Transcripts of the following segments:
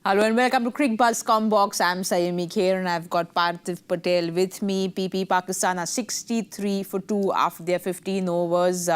Hello and welcome to Cricbuzz Comm Box. I'm Saiyami Kher and I've got Parthiv Patel with me. Pakistan are 63 for 2 after their 15 overs.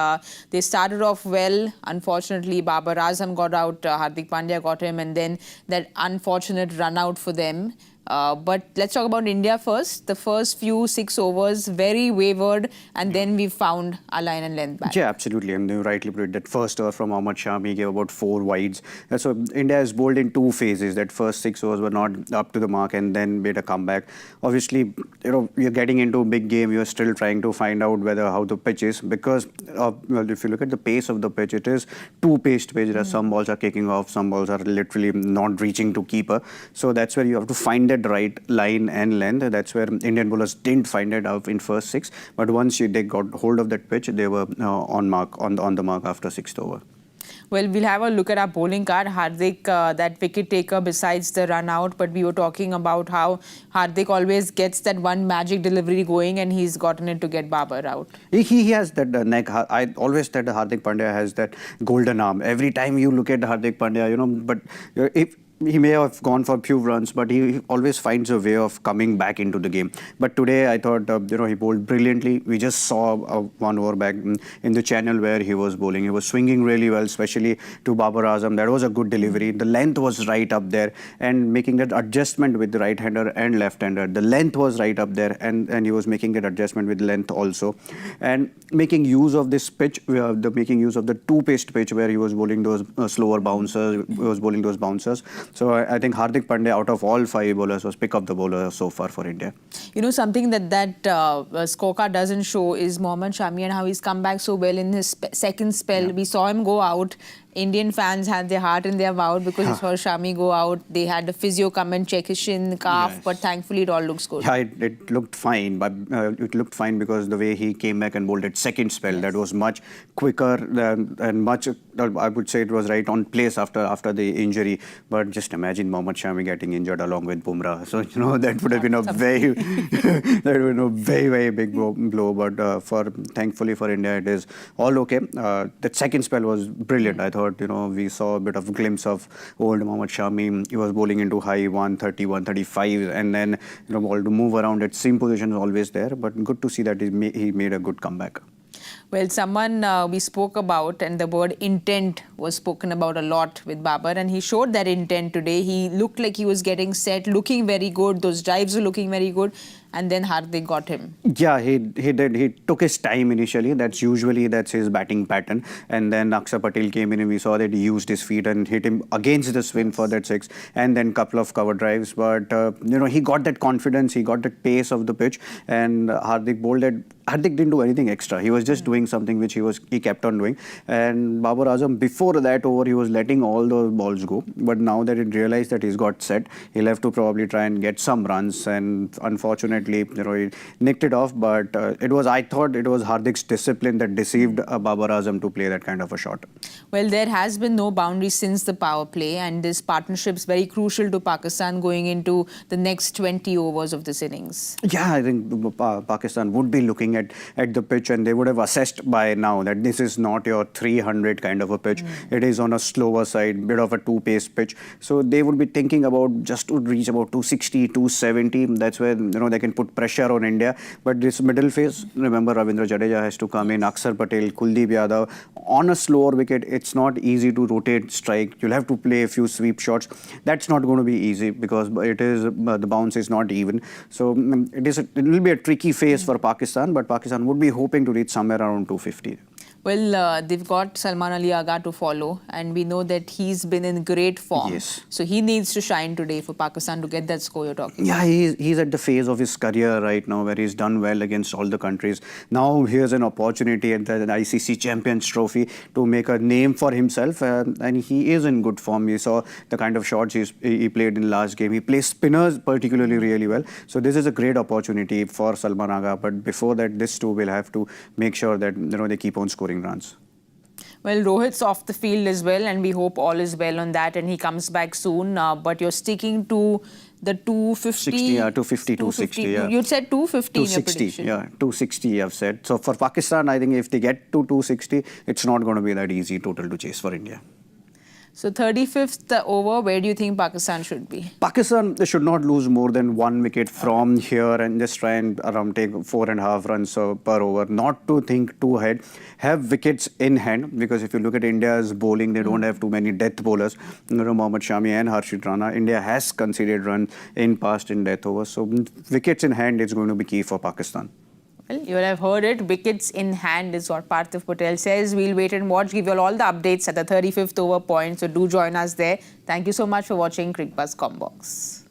They started off well. Unfortunately, Babar Azam got out, Hardik Pandya got him, and then that unfortunate run out for them. But let's talk about India first. The first few 6 overs, very wavered, and then we found our line and length back. Yeah, absolutely. And you rightly put it. That first over from Shami gave about 4 wides. So India has bowled in 2 phases. That first 6 overs were not up to the mark and then made a comeback. Obviously, you're getting into a big game. You're still trying to find out how the pitch is, because if you look at the pace of the pitch, it is 2-paced pitch. Some balls are kicking off, some balls are literally not reaching to keeper. So that's where you have to find that right line and length. That's where Indian bowlers didn't find it out in first 6. But once they got hold of that pitch, they were on the mark after 6th over. Well, we'll have a look at our bowling card. Hardik, that wicket taker besides the run out, but we were talking about how Hardik always gets that one magic delivery going, and he's gotten it to get Babar out. He has that neck. I always said Hardik Pandya has that golden arm. Every time you look at Hardik Pandya, but if he may have gone for a few runs, but he always finds a way of coming back into the game. But today, I thought, he bowled brilliantly. We just saw one over back in the channel where he was bowling. He was swinging really well, especially to Babar Azam. That was a good delivery. The length was right up there, and making that adjustment with the right-hander and left-hander. The length was right up there, and he was making that adjustment with length also. And making use of this pitch, making use of the 2-paced pitch where he was bowling those slower bouncers, So I think Hardik Pandya, out of all 5 bowlers, was pick of the bowler so far for India. Something that scorecard doesn't show is Mohammad Shami and how he's come back so well in his second spell. Yeah. We saw him go out. Indian fans had their heart in their mouth because they saw Shami go out. They had the physio come and check his shin, calf, but thankfully it all looks good. Yeah, it looked fine, but it looked fine because the way he came back and bowled at second spell, that was much quicker and much, I would say it was right on place after the injury. But just imagine Mohammad Shami getting injured along with Bumrah. So, that would have been a very, very big blow. But thankfully for India, it is all okay. That second spell was brilliant. I thought, we saw a bit of a glimpse of old Mohammad Shami. He was bowling into high 130, 135, and then, ball to move around at same position is always there. But good to see that he made a good comeback. Well, someone we spoke about, and the word intent was spoken about a lot with Babar, and he showed that intent today. He looked like he was getting set, looking very good. Those drives were looking very good. And then Hardik got him. Yeah, he did. He took his time initially. That's his batting pattern. And then Akshar Patel came in and we saw that he used his feet and hit him against the spin for that 6. And then couple of cover drives. But, he got that confidence. He got that pace of the pitch. And Hardik bowled it. Hardik didn't do anything extra. He was just doing something which he kept on doing. And Babar Azam, before that over, he was letting all those balls go. But now that he realized that he's got set, he'll have to probably try and get some runs. And unfortunately, he nicked it off. But I thought it was Hardik's discipline that deceived Babar Azam to play that kind of a shot. Well, there has been no boundary since the power play, and this partnership is very crucial to Pakistan going into the next 20 overs of this innings. Yeah, I think Pakistan would be looking at the pitch, and they would have assessed by now that this is not your 300 kind of a pitch. It is on a slower side, bit of a 2-pace pitch. So they would be thinking about just to reach about 260, 270. That's where they can put pressure on India. But this middle phase, remember, Ravindra Jadeja has to come in, Akshar Patel, Kuldeep Yadav. On a slower wicket, it's not easy to rotate strike. You'll have to play a few sweep shots. That's not going to be easy because the bounce is not even. So it will be a tricky phase for Pakistan, but Pakistan would be hoping to reach somewhere around 250. Well, they've got Salman Ali Agha to follow, and we know that he's been in great form. Yes. So he needs to shine today for Pakistan to get that score you're talking about. Yeah, he's at the phase of his career right now where he's done well against all the countries. Now here's an opportunity at the ICC Champions Trophy to make a name for himself, and he is in good form. You saw the kind of shots he played in last game. He plays spinners particularly really well. So this is a great opportunity for Salman Agha. But before that, this too will have to make sure that they keep on scoring runs. Well, Rohit's off the field as well, and we hope all is well on that and he comes back soon. But you're sticking to the 250? 250, 260, yeah. You said 250 in your 260, prediction. yeah, 260 I've said. So for Pakistan, I think if they get to 260, it's not going to be that easy total to chase for India. So 35th over, where do you think Pakistan should be? Pakistan should not lose more than 1 wicket from here and just try and around take 4.5 runs per over. Not to think too ahead. Have wickets in hand, because if you look at India's bowling, they don't have too many death bowlers. Mohammad Shami and Harshit Rana. India has conceded runs in past in death overs. So wickets in hand is going to be key for Pakistan. Well, you will have heard it. Wickets in hand is what Parthiv Patel says. We'll wait and watch, give you all the updates at the 35th over point. So do join us there. Thank you so much for watching Cricbuzz Comm Box.